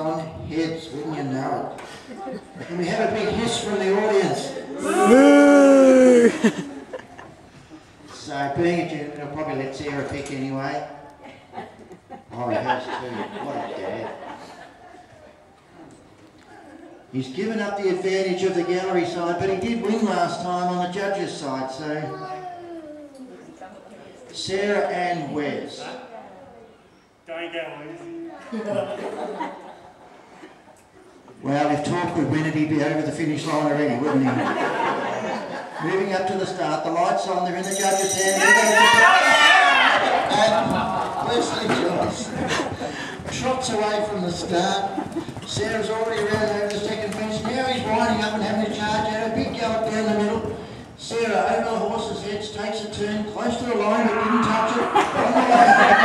on heads, wouldn't you know it? And we have a big hiss from the audience. Boo! So being a gentleman, I'll probably let Sarah pick anyway. Oh, he has too. What a dad. He's given up the advantage of the gallery side, but he did win last time on the judges' side, so... Sarah and Wes. Don't go easy. Well, if Talk would win it, he'd be over the finish line already, wouldn't he? Moving up to the start, the lights on, they're in the judges' hand. And Wesley Joyce trots away from the start. Sarah's already round over the second fence. Now he's winding up and having a charge out. A big gallop down the middle. Sarah over the horse's heads, takes a turn close to the line but didn't touch it. On the way.